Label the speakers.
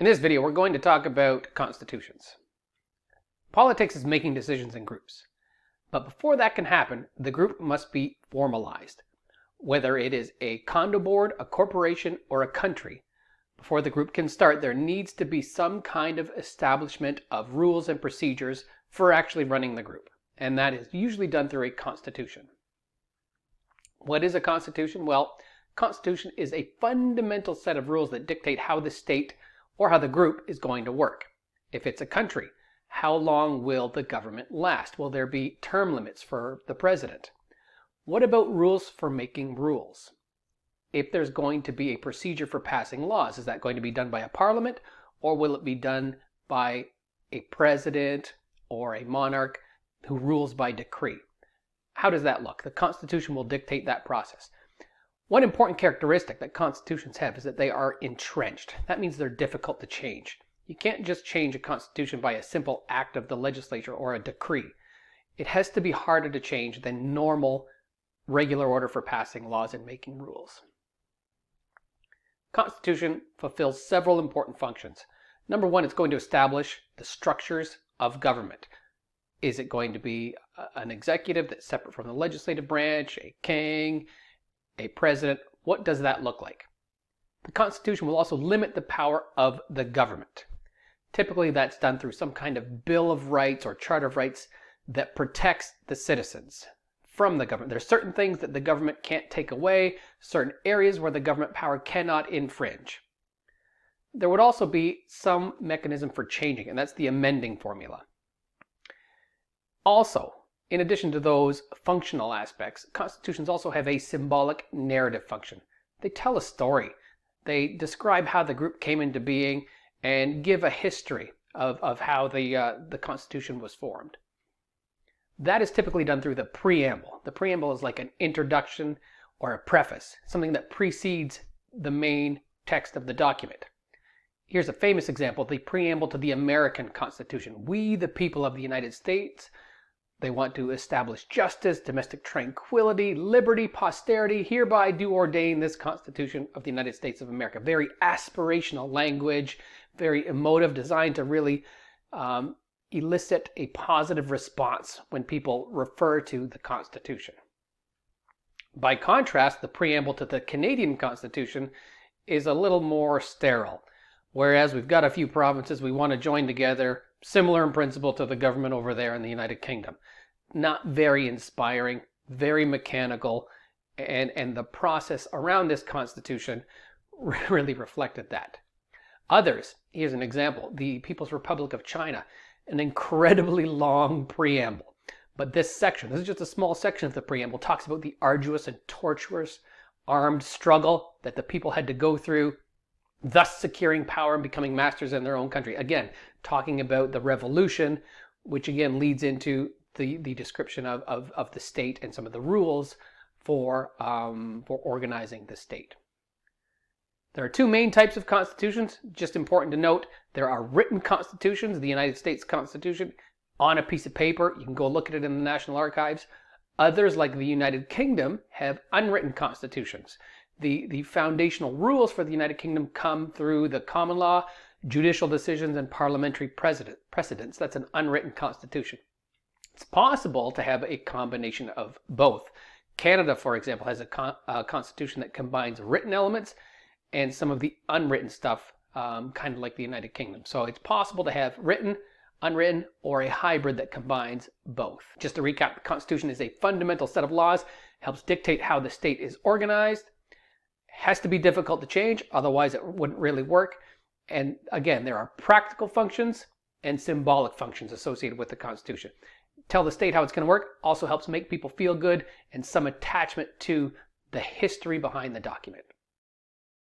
Speaker 1: In this video, we're going to talk about constitutions. Politics is making decisions in groups. But before that can happen, the group must be formalized. Whether it is a condo board, a corporation, or a country, before the group can start, there needs to be some kind of establishment of rules and procedures for actually running the group. And that is usually done through a constitution. What is a constitution? Well, constitution is a fundamental set of rules that dictate how the state or how the group is going to work. If it's a country, how long will the government last? Will there be term limits for the president? What about rules for making rules? If there's going to be a procedure for passing laws, is that going to be done by a parliament, or will it be done by a president or a monarch who rules by decree? How does that look? The Constitution will dictate that process. One important characteristic that constitutions have is that they are entrenched. That means they're difficult to change. You can't just change a constitution by a simple act of the legislature or a decree. It has to be harder to change than normal, regular order for passing laws and making rules. Constitution fulfills several important functions. Number one, it's going to establish the structures of government. Is it going to be an executive that's separate from the legislative branch, a king, a president? What does that look like? The Constitution will also limit the power of the government. Typically, that's done through some kind of Bill of Rights or Charter of Rights that protects the citizens from the government. There are certain things that the government can't take away, certain areas where the government power cannot infringe. There would also be some mechanism for changing, and that's the amending formula. Also, in addition to those functional aspects, constitutions also have a symbolic narrative function. They tell a story. They describe how the group came into being and give a history of how the Constitution was formed. That is typically done through the preamble. The preamble is like an introduction or a preface, something that precedes the main text of the document. Here's a famous example, the preamble to the American Constitution. We, the people of the United States, they want to establish justice, domestic tranquility, liberty, posterity, hereby do ordain this Constitution of the United States of America. Very aspirational language, very emotive, designed to really elicit a positive response when people refer to the Constitution. By contrast, the preamble to the Canadian Constitution is a little more sterile. Whereas we've got a few provinces we want to join together, similar in principle to the government over there in the United Kingdom. Not very inspiring, very mechanical, and the process around this constitution really reflected that. Others, here's an example, the People's Republic of China, an incredibly long preamble. But this section, this is just a small section of the preamble, talks about the arduous and tortuous armed struggle that the people had to go through, thus securing power and becoming masters in their own country. Again, talking about the revolution, which again leads into the description of the state and some of the rules for organizing the state. There are two main types of constitutions. Just important to note, there are written constitutions, the United States Constitution, on a piece of paper. You can go look at it in the National Archives. Others, like the United Kingdom, have unwritten constitutions. The foundational rules for the United Kingdom come through the common law, judicial decisions, and parliamentary precedents. That's an unwritten constitution. It's possible to have a combination of both. Canada, for example, has a constitution that combines written elements and some of the unwritten stuff, kind of like the United Kingdom. So it's possible to have written, unwritten, or a hybrid that combines both. Just to recap, the Constitution is a fundamental set of laws, helps dictate how the state is organized, has to be difficult to change, otherwise it wouldn't really work. And again, there are practical functions and symbolic functions associated with the Constitution. Tell the state how it's going to work, also helps make people feel good and some attachment to the history behind the document.